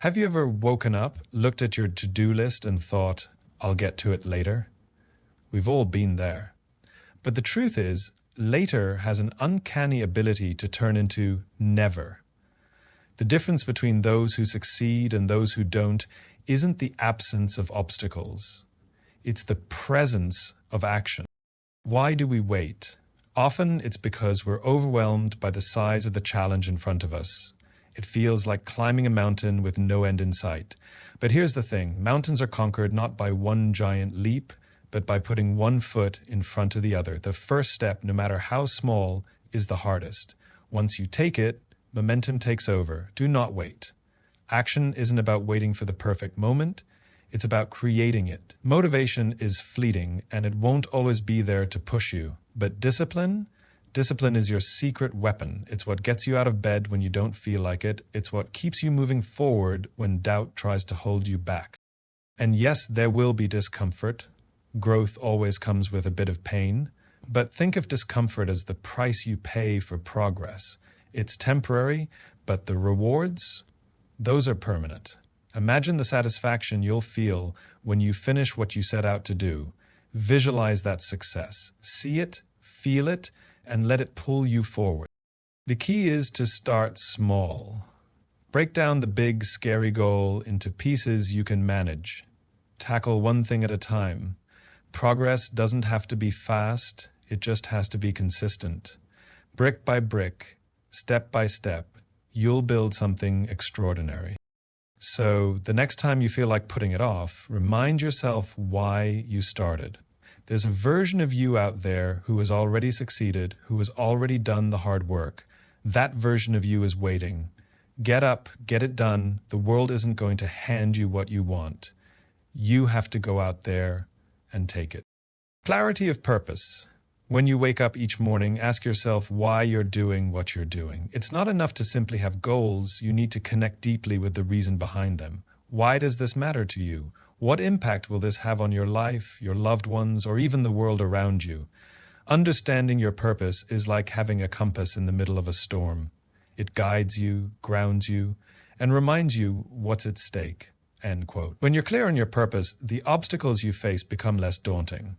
Have you ever woken up, looked at your to-do list and thought, I'll get to it later? We've all been there. But the truth is, later has an uncanny ability to turn into never. The difference between those who succeed and those who don't isn't the absence of obstacles. It's the presence of action. Why do we wait? Often it's because we're overwhelmed by the size of the challenge in front of us. It feels like climbing a mountain with no end in sight. But here's the thing, mountains are conquered not by one giant leap, but by putting one foot in front of the other. The first step, no matter how small, is the hardest. Once you take it, momentum takes over. Do not wait. Action isn't about waiting for the perfect moment. It's about creating it. Motivation is fleeting, and it won't always be there to push you. But discipline is your secret weapon. It's what gets you out of bed when you don't feel like it. It's what keeps you moving forward when doubt tries to hold you back. And yes, there will be discomfort. Growth always comes with a bit of pain. But think of discomfort as the price you pay for progress. It's temporary, but the rewards, those are permanent. Imagine the satisfaction you'll feel when you finish what you set out to do. Visualize that success. See it, feel it, and let it pull you forward. The key is to start small. Break down the big, scary goal into pieces you can manage. Tackle one thing at a time. Progress doesn't have to be fast, it just has to be consistent. Brick by brick, step by step, you'll build something extraordinary. So the next time you feel like putting it off, remind yourself why you started. There's a version of you out there who has already succeeded, who has already done the hard work. That version of you is waiting. Get up, get it done. The world isn't going to hand you what you want. You have to go out there and take it. Clarity of purpose. When you wake up each morning, ask yourself why you're doing what you're doing. It's not enough to simply have goals. You need to connect deeply with the reason behind them. Why does this matter to you? What impact will this have on your life, your loved ones, or even the world around you? Understanding your purpose is like having a compass in the middle of a storm. It guides you, grounds you, and reminds you what's at stake. End quote. When you're clear on your purpose, the obstacles you face become less daunting.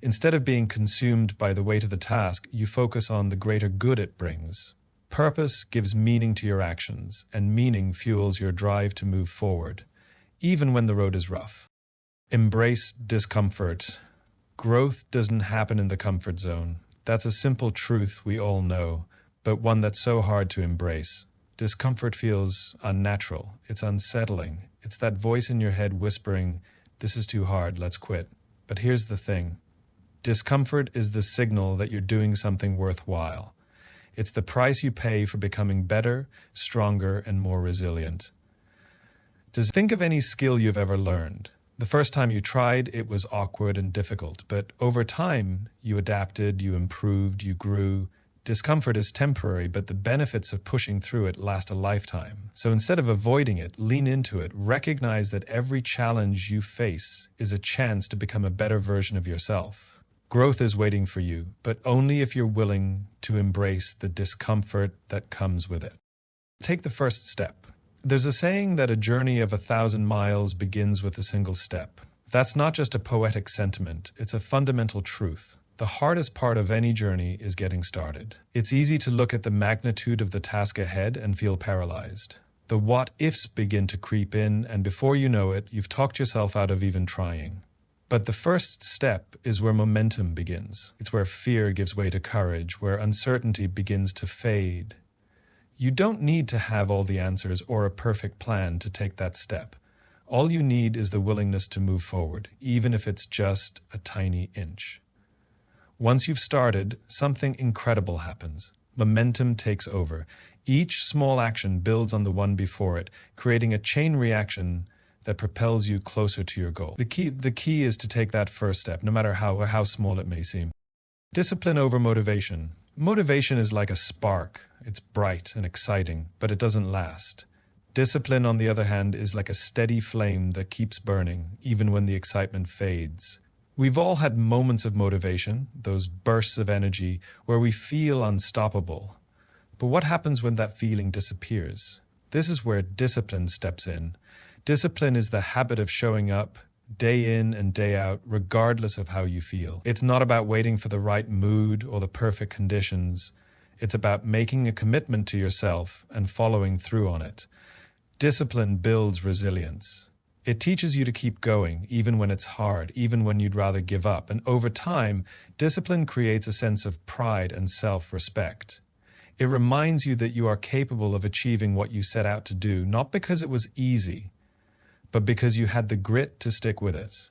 Instead of being consumed by the weight of the task, you focus on the greater good it brings. Purpose gives meaning to your actions, and meaning fuels your drive to move forward, even when the road is rough. Embrace discomfort. Growth doesn't happen in the comfort zone. That's a simple truth we all know, but one that's so hard to embrace. Discomfort feels unnatural. It's unsettling. It's that voice in your head whispering, "This is too hard, let's quit." But here's the thing. Discomfort is the signal that you're doing something worthwhile. It's the price you pay for becoming better, stronger, and more resilient. Think of any skill you've ever learned. The first time you tried, it was awkward and difficult, but over time, you adapted, you improved, you grew. Discomfort is temporary, but the benefits of pushing through it last a lifetime. So instead of avoiding it, lean into it. Recognize that every challenge you face is a chance to become a better version of yourself. Growth is waiting for you, but only if you're willing to embrace the discomfort that comes with it. Take the first step. There's a saying that a journey of 1,000 miles begins with a single step. That's not just a poetic sentiment, it's a fundamental truth. The hardest part of any journey is getting started. It's easy to look at the magnitude of the task ahead and feel paralyzed. The what-ifs begin to creep in, and before you know it, you've talked yourself out of even trying. But the first step is where momentum begins. It's where fear gives way to courage, where uncertainty begins to fade. You don't need to have all the answers or a perfect plan to take that step. All you need is the willingness to move forward, even if it's just a tiny inch. Once you've started, something incredible happens. Momentum takes over. Each small action builds on the one before it, creating a chain reaction that propels you closer to your goal. The key is to take that first step, no matter how small it may seem. Discipline over motivation. Motivation is like a spark. It's bright and exciting, but it doesn't last. Discipline, on the other hand, is like a steady flame that keeps burning, even when the excitement fades. We've all had moments of motivation, those bursts of energy, where we feel unstoppable. But what happens when that feeling disappears? This is where discipline steps in. Discipline is the habit of showing up day in and day out, regardless of how you feel. It's not about waiting for the right mood or the perfect conditions. It's about making a commitment to yourself and following through on it. Discipline builds resilience. It teaches you to keep going, even when it's hard, even when you'd rather give up. And over time, discipline creates a sense of pride and self-respect. It reminds you that you are capable of achieving what you set out to do, not because it was easy, but because you had the grit to stick with it.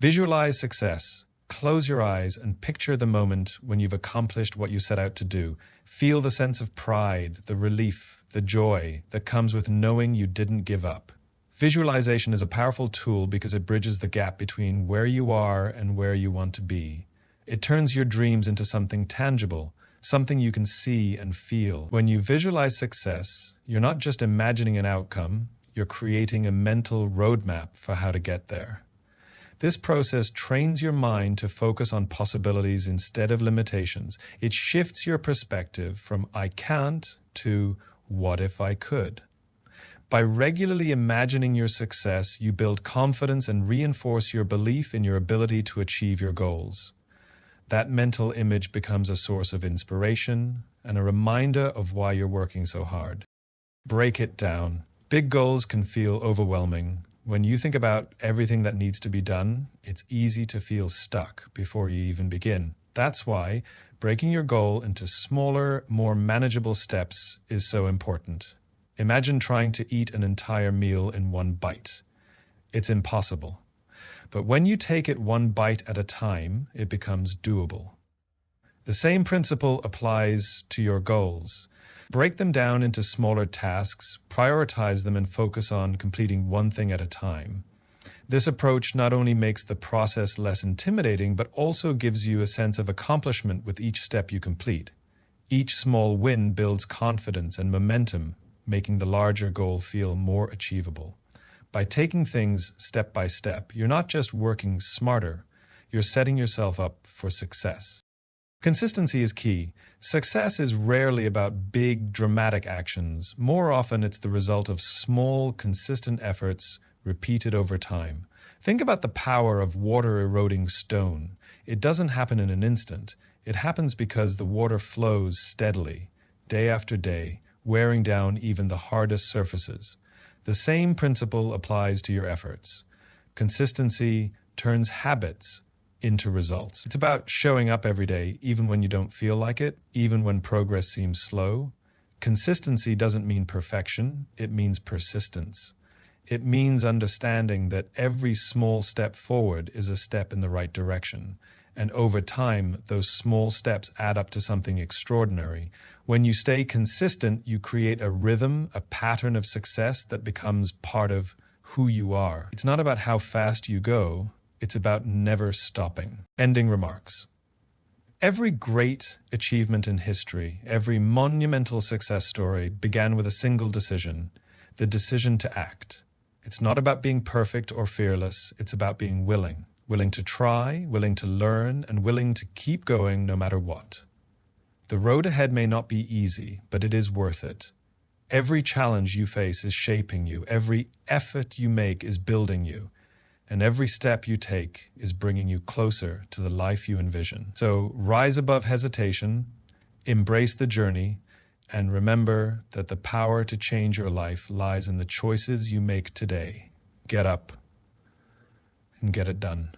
Visualize success. Close your eyes and picture the moment when you've accomplished what you set out to do. Feel the sense of pride, the relief, the joy that comes with knowing you didn't give up. Visualization is a powerful tool because it bridges the gap between where you are and where you want to be. It turns your dreams into something tangible, something you can see and feel. When you visualize success, you're not just imagining an outcome, you're creating a mental roadmap for how to get there. This process trains your mind to focus on possibilities instead of limitations. It shifts your perspective from "I can't" to "what if I could?" By regularly imagining your success, you build confidence and reinforce your belief in your ability to achieve your goals. That mental image becomes a source of inspiration and a reminder of why you're working so hard. Break it down. Big goals can feel overwhelming. When you think about everything that needs to be done, it's easy to feel stuck before you even begin. That's why breaking your goal into smaller, more manageable steps is so important. Imagine trying to eat an entire meal in one bite. It's impossible. But when you take it one bite at a time, it becomes doable. The same principle applies to your goals. Break them down into smaller tasks, prioritize them, and focus on completing one thing at a time. This approach not only makes the process less intimidating, but also gives you a sense of accomplishment with each step you complete. Each small win builds confidence and momentum, making the larger goal feel more achievable. By taking things step by step, you're not just working smarter, you're setting yourself up for success. Consistency is key. Success is rarely about big, dramatic actions. More often, it's the result of small, consistent efforts repeated over time. Think about the power of water eroding stone. It doesn't happen in an instant. It happens because the water flows steadily, day after day, wearing down even the hardest surfaces. The same principle applies to your efforts. Consistency turns habits into results. It's about showing up every day, even when you don't feel like it, even when progress seems slow. Consistency doesn't mean perfection, it means persistence. It means understanding that every small step forward is a step in the right direction. And over time, those small steps add up to something extraordinary. When you stay consistent, you create a rhythm, a pattern of success that becomes part of who you are. It's not about how fast you go, it's about never stopping. Ending remarks. Every great achievement in history, every monumental success story began with a single decision, the decision to act. It's not about being perfect or fearless, it's about being willing. Willing to try, willing to learn, and willing to keep going no matter what. The road ahead may not be easy, but it is worth it. Every challenge you face is shaping you. Every effort you make is building you. And every step you take is bringing you closer to the life you envision. So rise above hesitation, embrace the journey, and remember that the power to change your life lies in the choices you make today. Get up and get it done.